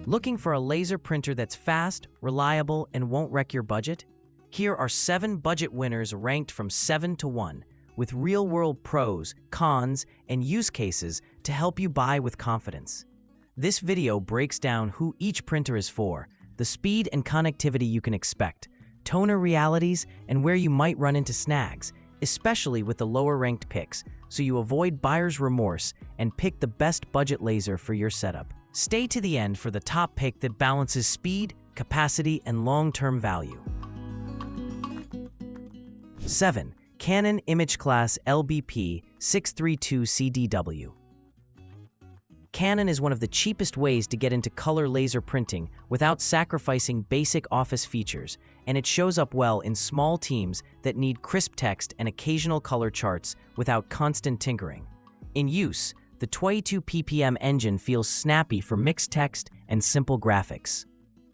Looking for a laser printer that's fast, reliable, and won't wreck your budget? Here are 7 budget winners ranked from 7 to 1, with real-world pros, cons, and use cases to help you buy with confidence. This video breaks down who each printer is for, the speed and connectivity you can expect, toner realities, and where you might run into snags, especially with the lower-ranked picks, so you avoid buyer's remorse and pick the best budget laser for your setup. Stay to the end for the top pick that balances speed, capacity, and long-term value. 7. Canon imageCLASS LBP632CDW. Canon is one of the cheapest ways to get into color laser printing without sacrificing basic office features, and it shows up well in small teams that need crisp text and occasional color charts without constant tinkering. In use, the 22 ppm engine feels snappy for mixed text and simple graphics.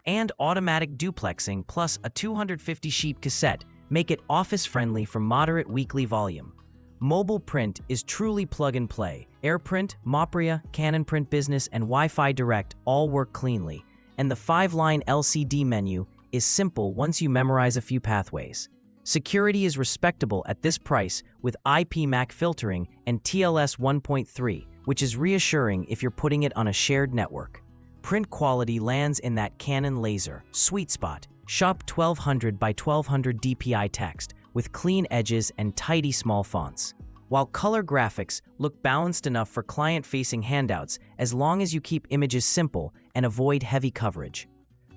And automatic duplexing plus a 250-sheet cassette make it office-friendly for moderate weekly volume. Mobile print is truly plug-and-play. AirPrint, Mopria, Canon Print Business, and Wi-Fi Direct all work cleanly, and the 5-line LCD menu is simple once you memorize a few pathways. Security is respectable at this price with IP MAC filtering and TLS 1.3, which is reassuring if you're putting it on a shared network. Print quality lands in that Canon laser sweet spot, sharp 1200 by 1200 DPI text with clean edges and tidy small fonts. While color graphics look balanced enough for client-facing handouts as long as you keep images simple and avoid heavy coverage.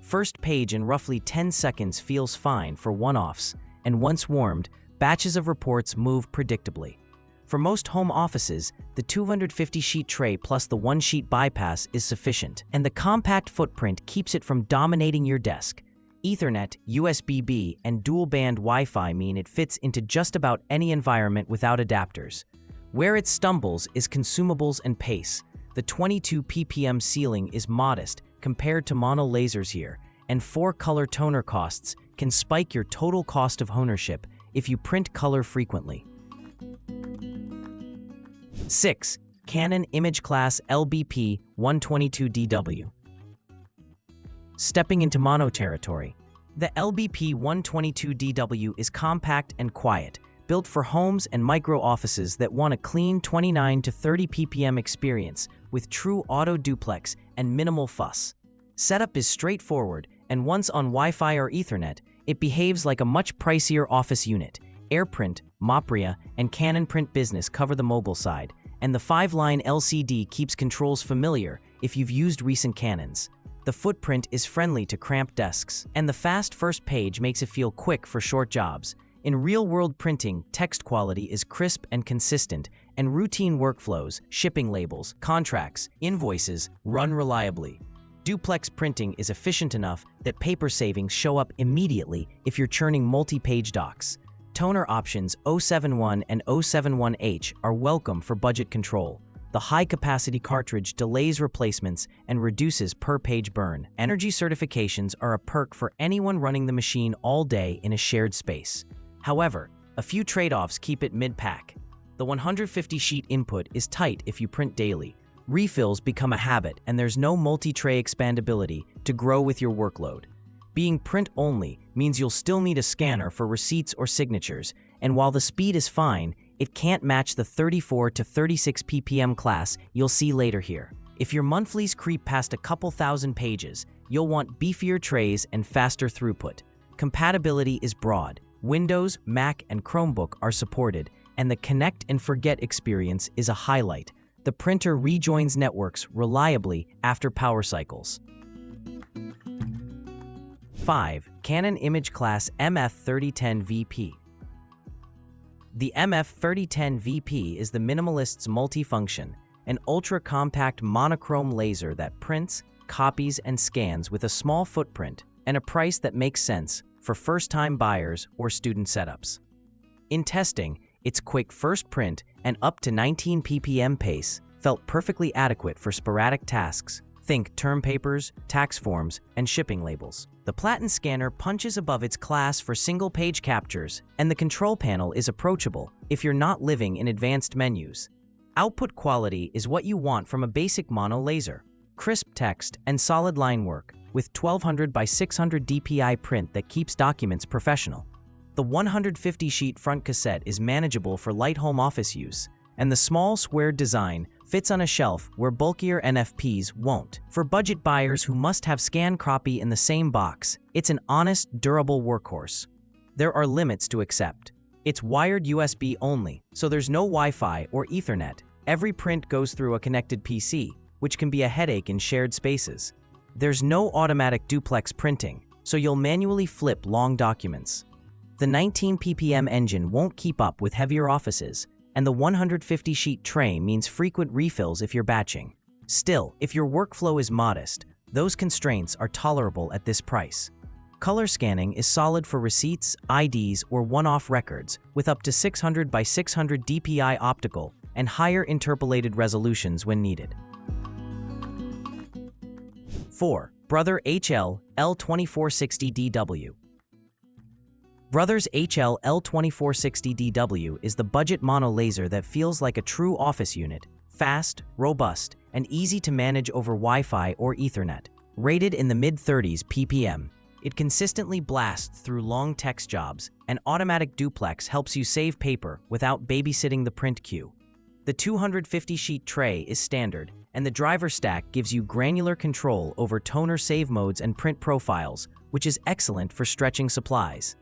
First page in roughly 10 seconds feels fine for one-offs, and once warmed, batches of reports move predictably. For most home offices, the 250-sheet tray plus the 1-sheet bypass is sufficient, and the compact footprint keeps it from dominating your desk. Ethernet, USB-B, and dual-band Wi-Fi mean it fits into just about any environment without adapters. Where it stumbles is consumables and pace. The 22 ppm ceiling is modest compared to mono lasers here, and 4-color toner costs can spike your total cost of ownership if you print color frequently. 6. Canon imageCLASS LBP122DW. Stepping into mono territory. The LBP122DW is compact and quiet, built for homes and micro offices that want a clean 29 to 30 ppm experience with true auto duplex and minimal fuss. Setup is straightforward, and once on Wi-Fi or Ethernet, it behaves like a much pricier office unit. AirPrint, Mopria, and Canon Print Business cover the mobile side, and the 5-line LCD keeps controls familiar if you've used recent Canons. The footprint is friendly to cramped desks, and the fast first page makes it feel quick for short jobs. In real-world printing, text quality is crisp and consistent, and routine workflows, shipping labels, contracts, invoices run reliably. Duplex printing is efficient enough that paper savings show up immediately if you're churning multi-page docs. Toner options 071 and 071H are welcome for budget control. The high-capacity cartridge delays replacements and reduces per-page burn. Energy certifications are a perk for anyone running the machine all day in a shared space. However, a few trade-offs keep it mid-pack. The 150-sheet input is tight if you print daily. Refills become a habit, and there's no multi-tray expandability to grow with your workload. Being print-only means you'll still need a scanner for receipts or signatures, and while the speed is fine, it can't match the 34 to 36 ppm class you'll see later here. If your monthlies creep past a couple thousand pages, you'll want beefier trays and faster throughput. Compatibility is broad. Windows, Mac, and Chromebook are supported, and the connect and forget experience is a highlight. The printer rejoins networks reliably after power cycles. 5. Canon imageCLASS MF3010 Vp. The MF3010 Vp is the minimalist's multifunction, an ultra-compact monochrome laser that prints, copies, and scans with a small footprint and a price that makes sense for first-time buyers or student setups. In testing, its quick first print and up to 19 ppm pace felt perfectly adequate for sporadic tasks. Think term papers, tax forms, and shipping labels. The Platin scanner punches above its class for single-page captures, and the control panel is approachable if you're not living in advanced menus. Output quality is what you want from a basic mono laser. crisp text, and solid line work, with 1200 by 600 dpi print that keeps documents professional. The 150-sheet front cassette is manageable for light home office use, and the small squared design fits on a shelf where bulkier NFPs won't. For budget buyers who must have scan copy in the same box, it's an honest, durable workhorse. There are limits to accept. It's wired USB only, so there's no Wi-Fi or Ethernet. Every print goes through a connected PC, which can be a headache in shared spaces. There's no automatic duplex printing, so you'll manually flip long documents. The 19 ppm engine won't keep up with heavier offices, and the 150-sheet tray means frequent refills if you're batching. Still, if your workflow is modest, those constraints are tolerable at this price. Color scanning is solid for receipts, IDs, or one-off records, with up to 600 by 600 dpi optical and higher interpolated resolutions when needed. 4. Brother HL L2460DW. Brother's HL L2460DW is the budget mono laser that feels like a true office unit, fast, robust, and easy to manage over Wi-Fi or Ethernet. Rated in the mid-30s ppm, it consistently blasts through long text jobs, and automatic duplex helps you save paper without babysitting the print queue. The 250-sheet tray is standard, and the driver stack gives you granular control over toner save modes and print profiles, which is excellent for stretching supplies.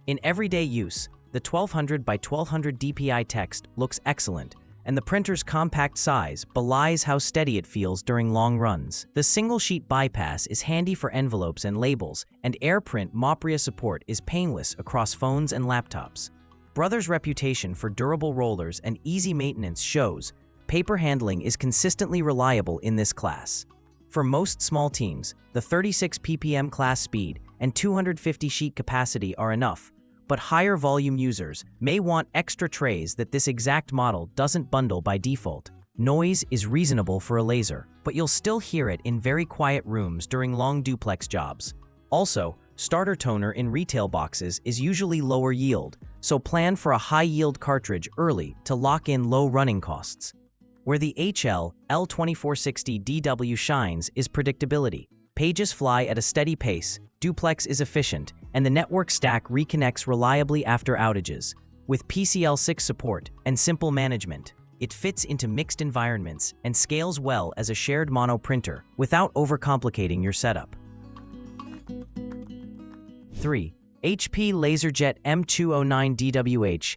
In everyday use, the 1200 by 1200 dpi text looks excellent, and the printer's compact size belies how steady it feels during long runs. The single-sheet bypass is handy for envelopes and labels, and AirPrint MOPRIA support is painless across phones and laptops. Brother's reputation for durable rollers and easy maintenance shows paper handling is consistently reliable in this class. For most small teams, the 36 ppm class speed and 250 sheet capacity are enough, but higher volume users may want extra trays that this exact model doesn't bundle by default. Noise is reasonable for a laser, but you'll still hear it in very quiet rooms during long duplex jobs. Also, starter toner in retail boxes is usually lower yield, so plan for a high-yield cartridge early to lock in low running costs. Where the HL L2460DW shines is predictability. Pages fly at a steady pace, duplex is efficient, and the network stack reconnects reliably after outages. With PCL6 support and simple management, it fits into mixed environments and scales well as a shared mono printer without overcomplicating your setup. 3. HP LaserJet M209dwh.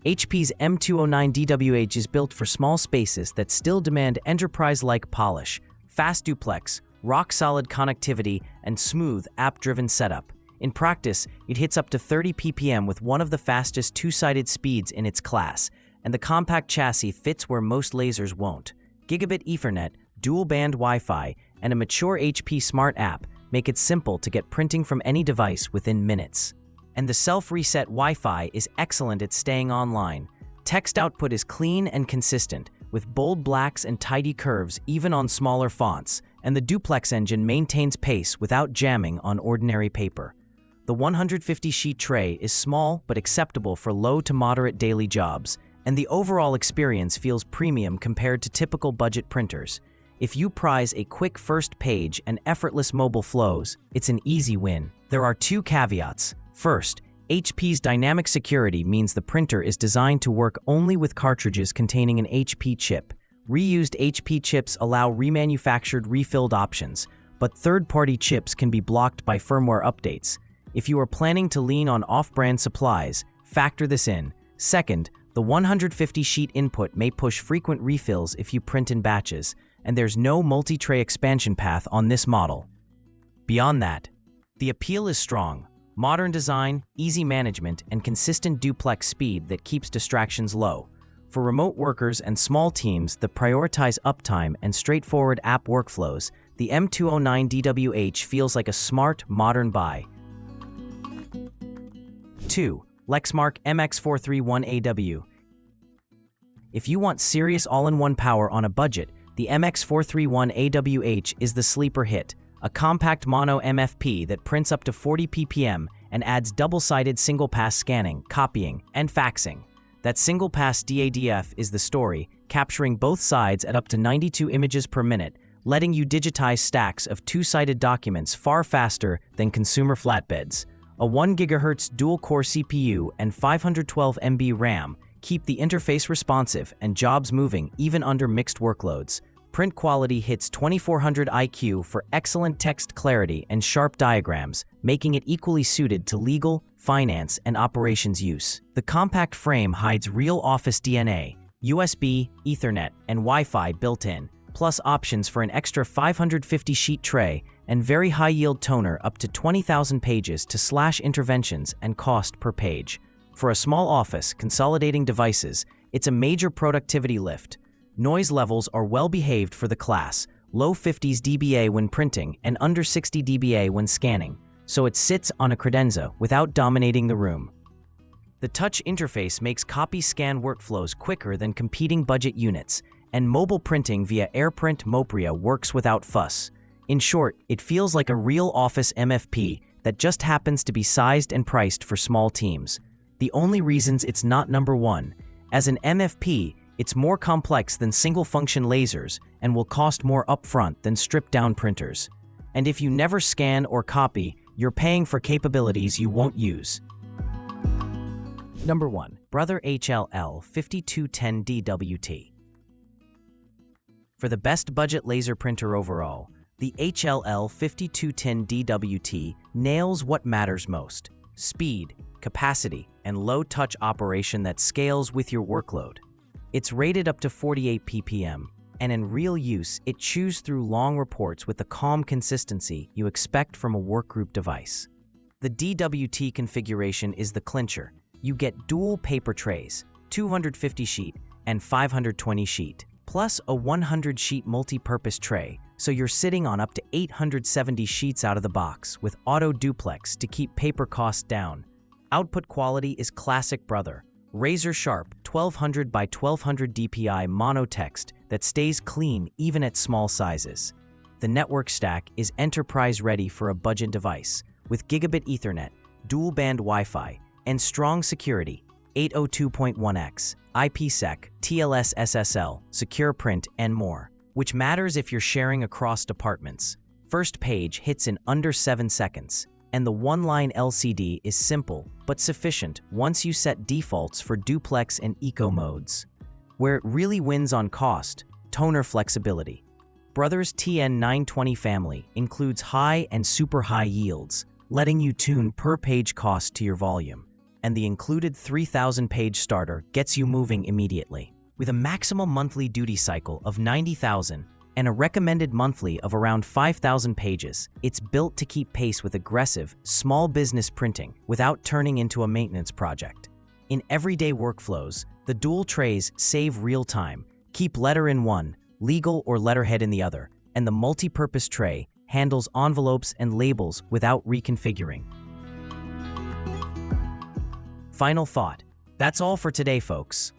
HP's M209dwh is built for small spaces that still demand enterprise-like polish, fast duplex, rock-solid connectivity, and smooth, app-driven setup. In practice, it hits up to 30 ppm with one of the fastest two-sided speeds in its class, and the compact chassis fits where most lasers won't. Gigabit Ethernet, dual-band Wi-Fi, and a mature HP Smart app make it simple to get printing from any device within minutes. And the self-reset Wi-Fi is excellent at staying online. Text output is clean and consistent, with bold blacks and tidy curves even on smaller fonts, and the duplex engine maintains pace without jamming on ordinary paper. The 150-sheet tray is small but acceptable for low to moderate daily jobs, and the overall experience feels premium compared to typical budget printers. If you prize a quick first page and effortless mobile flows, it's an easy win. There are two caveats. First, HP's dynamic security means the printer is designed to work only with cartridges containing an HP chip. Reused HP chips allow remanufactured refilled options, but third-party chips can be blocked by firmware updates. If you are planning to lean on off-brand supplies, factor this in. Second, the 150-sheet input may push frequent refills if you print in batches, and there's no multi-tray expansion path on this model. Beyond that, the appeal is strong. Modern design, easy management, and consistent duplex speed that keeps distractions low. For remote workers and small teams that prioritize uptime and straightforward app workflows, the M209dwh feels like a smart, modern buy. 2. Lexmark MX431adw. If you want serious all-in-one power on a budget, the MX431adwh is the sleeper hit, a compact mono MFP that prints up to 40 ppm and adds double-sided single-pass scanning, copying, and faxing. That single-pass DADF is the story, capturing both sides at up to 92 images per minute, letting you digitize stacks of two-sided documents far faster than consumer flatbeds. A 1 GHz dual-core CPU and 512 MB RAM keep the interface responsive and jobs moving even under mixed workloads. Print quality hits 2400 IQ for excellent text clarity and sharp diagrams, making it equally suited to legal, finance, and operations use. The compact frame hides real office DNA, USB, Ethernet, and Wi-Fi built in, plus options for an extra 550 sheet tray and very high-yield toner up to 20,000 pages to slash interventions and cost per page. For a small office consolidating devices, it's a major productivity lift. Noise levels are well behaved for the class, low 50s dBA when printing and under 60 dBA when scanning, so it sits on a credenza without dominating the room. The touch interface makes copy-scan workflows quicker than competing budget units, and mobile printing via AirPrint Mopria works without fuss. In short, it feels like a real office MFP that just happens to be sized and priced for small teams. The only reasons it's not number one: as an MFP, it's more complex than single-function lasers and will cost more upfront than stripped-down printers. And if you never scan or copy, you're paying for capabilities you won't use. Number 1. Brother HL L5210DWT. For the best budget laser printer overall, the HL L5210DWT nails what matters most: speed, capacity, and low-touch operation that scales with your workload. It's rated up to 48 ppm, and in real use, it chews through long reports with the calm consistency you expect from a workgroup device. The DWT configuration is the clincher. You get dual paper trays, 250 sheet and 520 sheet, plus a 100 sheet multi-purpose tray, so you're sitting on up to 870 sheets out of the box with auto duplex to keep paper costs down. Output quality is classic brother. Razor sharp 1200 by 1200 dpi mono text that stays clean even at small sizes. The network stack is enterprise ready for a budget device with gigabit Ethernet, dual band Wi-Fi, and strong security, 802.1x, IPsec, TLS SSL, secure print, and more, which matters if you're sharing across departments. First page hits in under 7 seconds, and the one-line LCD is simple but sufficient once you set defaults for duplex and eco modes. Where it really wins on cost: toner flexibility. Brother's TN920 family includes high and super high yields, letting you tune per page cost to your volume, and the included 3,000-page starter gets you moving immediately. With a maximum monthly duty cycle of 90,000 and a recommended monthly of around 5,000 pages, it's built to keep pace with aggressive, small business printing without turning into a maintenance project. In everyday workflows, the dual trays save real time, keep letter in one, legal or letterhead in the other, and the multi-purpose tray handles envelopes and labels without reconfiguring. Final thought. That's all for today, folks.